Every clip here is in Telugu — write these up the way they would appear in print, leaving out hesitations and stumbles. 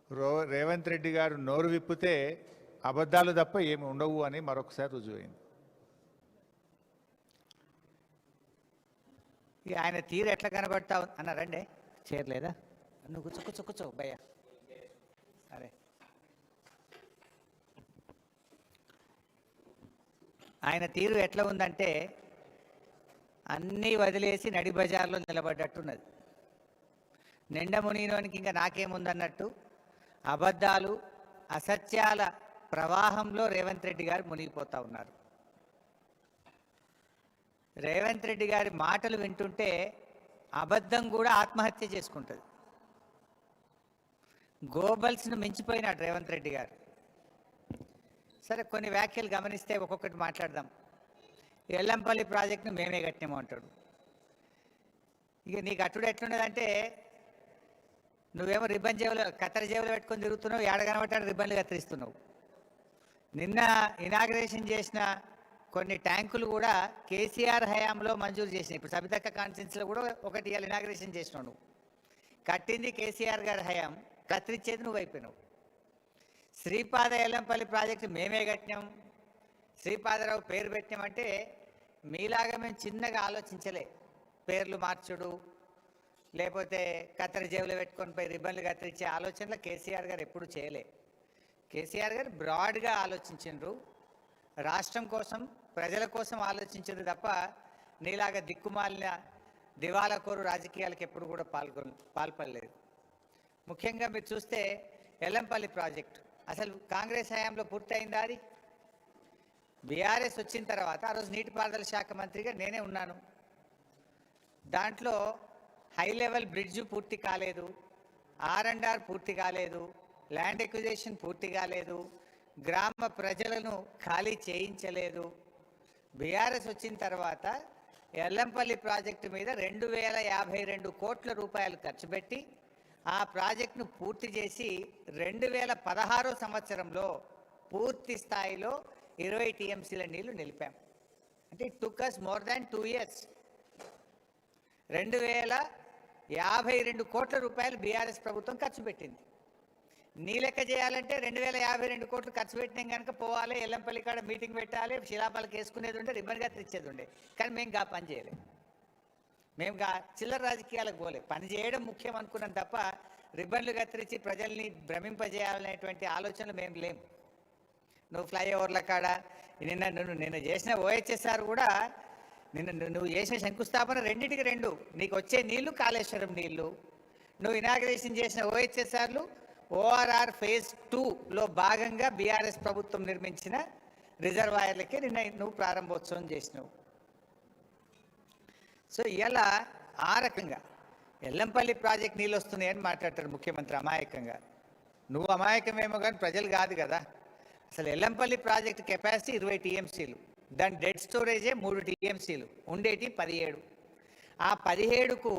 రేవంత్ రెడ్డి గారు నోరు విప్పితే అబద్ధాలు తప్ప ఏమి ఉండవు అని మరొకసారి రుజువైంది. ఆయన తీరు ఎట్లా కనబడతా అన్నారండి. చేయలేదా? నువ్వు కూర్చో భయ్య. సరే, ఆయన తీరు ఎట్లా ఉందంటే అన్నీ వదిలేసి నడి బజార్లో నిలబడ్డట్టున్నది. నిండా మునిగినోనికి ఇంకా నాకేముందన్నట్టు అబద్ధాలు అసత్యాల ప్రవాహంలో రేవంత్ రెడ్డి గారు మునిగిపోతూ ఉన్నారు. రేవంత్ రెడ్డి గారి మాటలు వింటుంటే అబద్ధం కూడా ఆత్మహత్య చేసుకుంటుంది. గోబల్స్ను మించిపోయినాడు రేవంత్ రెడ్డి గారు. సరే, కొన్ని వ్యాఖ్యలు గమనిస్తే ఒక్కొక్కటి మాట్లాడదాం. ఎల్లంపల్లి ప్రాజెక్టును మేమే కట్టినాము అంటాడు. ఇక నీకు అట్టుడు ఎట్లున్నదంటే నువ్వేమో రిబ్బన్ జేబులు కత్తెర జేబులు పెట్టుకొని తిరుగుతున్నావు, ఏడగనబట్టాడు రిబ్బన్లు కత్తిరిస్తున్నావు. నిన్న ఇనాగ్రేషన్ చేసిన కొన్ని ట్యాంకులు కూడా కేసీఆర్ హయాంలో మంజూరు చేసినాయి. ఇప్పుడు సబితక్క కాన్స్టిట్యున్సీలో కూడా ఒకటి ఇనాగ్రేషన్ చేసినావు. నువ్వు కట్టింది కేసీఆర్ గారి హయాం, కత్తిరించేది నువ్వు అయిపోయినావు. శ్రీపాద ఎల్లంపల్లి ప్రాజెక్టు మేమే కట్టినాం, శ్రీపాదరావు పేరు పెట్టినామంటే మీలాగా మేము చిన్నగా ఆలోచించలే. పేర్లు మార్చుడు లేకపోతే కత్తెర జేబులో పెట్టుకొని పోయి రిబ్బన్లు కత్తిరించే ఆలోచనలు కేసీఆర్ గారు ఎప్పుడు చేయలే. కేసీఆర్ గారు బ్రాడ్గా ఆలోచించిండ్రు, రాష్ట్రం కోసం ప్రజల కోసం ఆలోచించారు తప్ప నీలాగా దిక్కుమాలిన దివాలాకోరు రాజకీయాలకు ఎప్పుడు కూడా పాల్పడలేదు. ముఖ్యంగా మీరు చూస్తే ఎల్లంపల్లి ప్రాజెక్టు అసలు కాంగ్రెస్ హయాంలో పూర్తయిందా? అది బీఆర్ఎస్ వచ్చిన తర్వాత ఆ రోజు నీటిపారుదల శాఖ మంత్రిగా నేనే ఉన్నాను. దాంట్లో హై లెవెల్ బ్రిడ్జు పూర్తి కాలేదు, R&R పూర్తి కాలేదు, ల్యాండ్ ఎక్విజిషన్ పూర్తి కాలేదు, గ్రామ ప్రజలను ఖాళీ చేయించలేదు. బీఆర్ఎస్ వచ్చిన తర్వాత ఎల్లంపల్లి ప్రాజెక్టు మీద 2052 కోట్ల రూపాయలు ఖర్చు పెట్టి ఆ ప్రాజెక్టును పూర్తి చేసి 2016 సంవత్సరంలో పూర్తి స్థాయిలో 20 TMCల నీళ్లు నిలిపాం. అంటే it took us more than 2 years. 2052 కోట్ల రూపాయలు బీఆర్ఎస్ ప్రభుత్వం ఖర్చు పెట్టింది. నీ లెక్క చేయాలంటే 2052 కోట్లు ఖర్చు పెట్టినాం కనుక పోవాలి, ఎల్లంపల్లి కాడ మీటింగ్ పెట్టాలి, శిలాపాలకు వేసుకునేది ఉండే, రిబ్బన్ కత్తిరించేది ఉండే. కానీ మేము పని చేయలేము. మేము చిల్లర రాజకీయాలకు పోలే. పని చేయడం ముఖ్యం అనుకున్నాం తప్ప రిబ్బన్లు కత్తిరించి ప్రజల్ని భ్రమింపజేయాలనేటువంటి ఆలోచనలు మేము లేము. నువ్వు ఫ్లైఓవర్ల కాడ నిన్న చేసిన OHSR కూడా నువ్వు చేసిన శంకుస్థాపన రెండింటికి 2. నీకు వచ్చే నీళ్లు కాళేశ్వరం నీళ్లు, నువ్వు ఇనాగ్రేషన్ చేసిన OHSRలు ORR phase 2లో భాగంగా బీఆర్ఎస్ ప్రభుత్వం నిర్మించిన రిజర్వాయర్లకే నువ్వు ప్రారంభోత్సవం చేసినావు. సో ఇలా ఆ రకంగా ఎల్లంపల్లి ప్రాజెక్ట్ నీళ్ళు వస్తున్నాయని మాట్లాడతారు ముఖ్యమంత్రి అమాయకంగా. నువ్వు అమాయకమేమో కానీ ప్రజలు కాదు కదా. అసలు ఎల్లంపల్లి ప్రాజెక్ట్ కెపాసిటీ 20 TMCలు, దాని డెడ్ స్టోరేజే 3 TMCలు, ఉండేటి 17. ఆ 17కు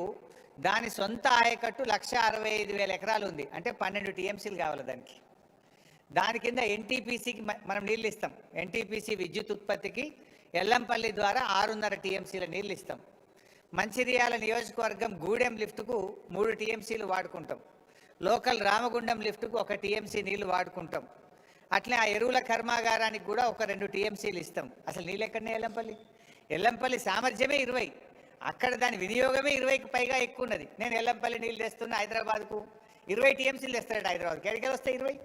దాని సొంత ఆయకట్టు 1,65,000 ఎకరాలు ఉంది. అంటే 12 TMCలు కావాలి దానికి. దాని కింద NTPCకి మనం నీళ్ళు ఇస్తాం. NTPC విద్యుత్ ఉత్పత్తికి ఎల్లంపల్లి ద్వారా 6.5 TMCల నీళ్ళు ఇస్తాం. మంచిర్యాల నియోజకవర్గం గూడెం లిఫ్ట్కు 3 TMCలు వాడుకుంటాం. లోకల్ రామగుండం లిఫ్ట్కు 1 TMC నీళ్లు వాడుకుంటాం. అట్లే ఆ ఎరువుల కర్మాగారానికి కూడా 2 TMCలు ఇస్తాం. అసలు నీళ్ళు ఎక్కడనే ఎల్లంపల్లి సామర్థ్యమే 20, అక్కడ దాని వినియోగమే 20కి పైగా ఎక్కువ ఉన్నది. నేను ఎల్లంపల్లి నీళ్ళు తెస్తున్నా హైదరాబాద్కు, 20 TMCలు తెస్తాడు హైదరాబాద్కి. ఎక్కడికి వస్తాయి 20?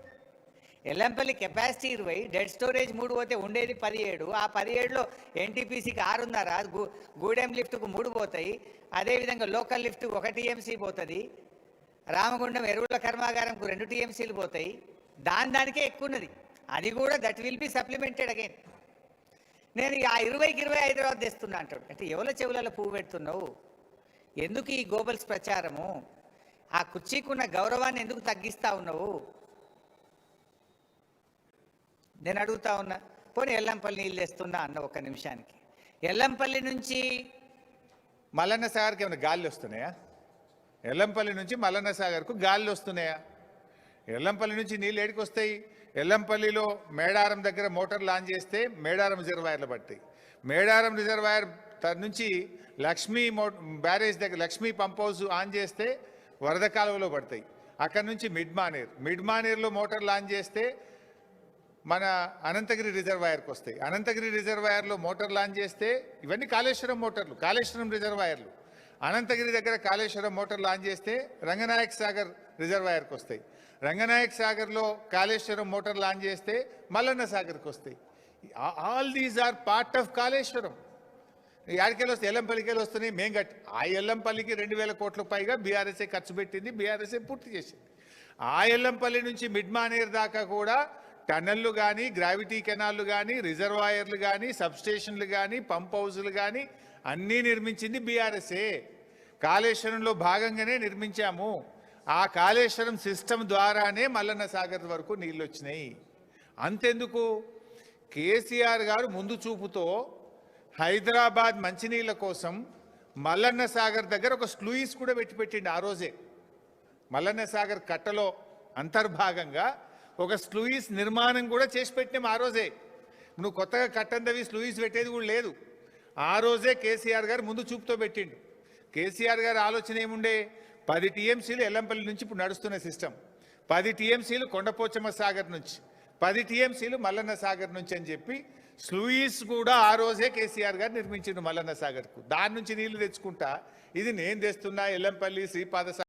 ఎల్లంపల్లి కెపాసిటీ 20, డెడ్ స్టోరేజ్ 3 పోతే ఉండేది 17. ఆ 17లో NTPCకి 6.5, గూడెం లిఫ్ట్కు 3 పోతాయి. అదేవిధంగా లోకల్ లిఫ్ట్కు 1 TMC పోతుంది. రామగుండం ఎరువుల కర్మాగారంకు 2 TMCలు పోతాయి. దానికే ఎక్కువ ఉన్నది. అది కూడా that will be supplemented again. నేను ఆ 20కి 20 హైదరాబాద్ తెస్తున్నా అంటాడు. అంటే ఎవల చెవులలో పువ్వు పెడుతున్నావు? ఎందుకు ఈ గోబల్స్ ప్రచారము? ఆ కుర్చీకున్న గౌరవాన్ని ఎందుకు తగ్గిస్తా ఉన్నావు? నేను అడుగుతా ఉన్నా. పోనీ ఎల్లంపల్లి నీళ్ళు తెస్తున్నా అన్న ఒక్క నిమిషానికి. ఎల్లంపల్లి నుంచి మల్లన్న సాగర్కి ఏమైనా గాలి వస్తున్నాయా? ఎల్లంపల్లి నుంచి మల్లన్న సాగర్కు గాలి వస్తున్నాయా? ఎల్లంపల్లి నుంచి నీళ్ళు ఏడికి వస్తాయి? ఎల్లంపల్లిలో మేడారం దగ్గర మోటార్ లాంచ్ చేస్తే మేడారం రిజర్వాయర్లు పడతాయి. మేడారం రిజర్వాయర్ నుంచి లక్ష్మీ బ్యారేజ్ దగ్గర లక్ష్మీ పంప్ హౌస్ ఆన్ చేస్తే వరద కాలువలో పడతాయి. అక్కడ నుంచి మిడ్ మానేర్లో మోటార్ లాంచ్ చేస్తే మన అనంతగిరి రిజర్వాయర్కి వస్తాయి. అనంతగిరి రిజర్వాయర్లో మోటార్ లాంచ్ చేస్తే ఇవన్నీ కాళేశ్వరం మోటార్లు, కాళేశ్వరం రిజర్వాయర్లు. అనంతగిరి దగ్గర కాళేశ్వరం మోటార్ లాంచ్ చేస్తే రంగనాయక్ సాగర్ రిజర్వాయర్కి వస్తాయి. రంగనాయక్ సాగర్లో కాళేశ్వరం మోటార్ లాంచ్ చేస్తే మల్లన్న సాగర్కి వస్తాయి. All these are part of Kaleshwaram. యాడికెళ్ళి వస్తాయి? ఎల్లంపల్లికెళ్ళి వస్తున్నాయి. మేము కట్టి ఆ ఎల్లంపల్లికి 2000 కోట్లకు పైగా బీఆర్ఎస్ఏ ఖర్చు పెట్టింది, బీఆర్ఎస్ఏ పూర్తి చేసింది. ఆ ఎల్లంపల్లి నుంచి మిడ్ మానేర్ దాకా కూడా టన్నెళ్ళు కానీ, గ్రావిటీ కెనాళ్ళు కానీ, రిజర్వాయర్లు కానీ, సబ్స్టేషన్లు కానీ, పంప్ హౌజులు కానీ అన్నీ నిర్మించింది బీఆర్ఎస్ఏ. కాళేశ్వరంలో భాగంగానే నిర్మించాము. ఆ కాళేశ్వరం సిస్టమ్ ద్వారానే మల్లన్న సాగర్ వరకు నీళ్ళు వచ్చినాయి. అంతెందుకు, కేసీఆర్ గారు ముందు చూపుతో హైదరాబాద్ మంచినీళ్ళ కోసం మల్లన్న సాగర్ దగ్గర ఒక స్లూయిస్ కూడా పెట్టిండి. ఆ రోజే మల్లన్న సాగర్ కట్టలో అంతర్భాగంగా ఒక స్లూయిస్ నిర్మాణం కూడా చేసి పెట్టినాం. ఆ రోజే నువ్వు కొత్తగా కట్టందవి స్లూయిస్ పెట్టేది కూడా లేదు. ఆ రోజే కేసీఆర్ గారు ముందు చూపుతో పెట్టిండు. కేసీఆర్ గారి ఆలోచన ఏముండే? 10 టీఎంసీలు ఎల్లంపల్లి నుంచి ఇప్పుడు నడుస్తున్న సిస్టమ్, 10 టీఎంసీలు కొండపోచమ్మ సాగర్ నుంచి, 10 టీఎంసీలు మల్లన్న సాగర్ నుంచి అని చెప్పి స్లూయిస్ కూడా ఆ రోజే కేసీఆర్ గారు నిర్మించిండు మల్లన్న సాగర్కు. దాని నుంచి నీళ్లు తెచ్చుకుంటా ఇది నేను తెస్తున్నా ఎల్లంపల్లి శ్రీపాద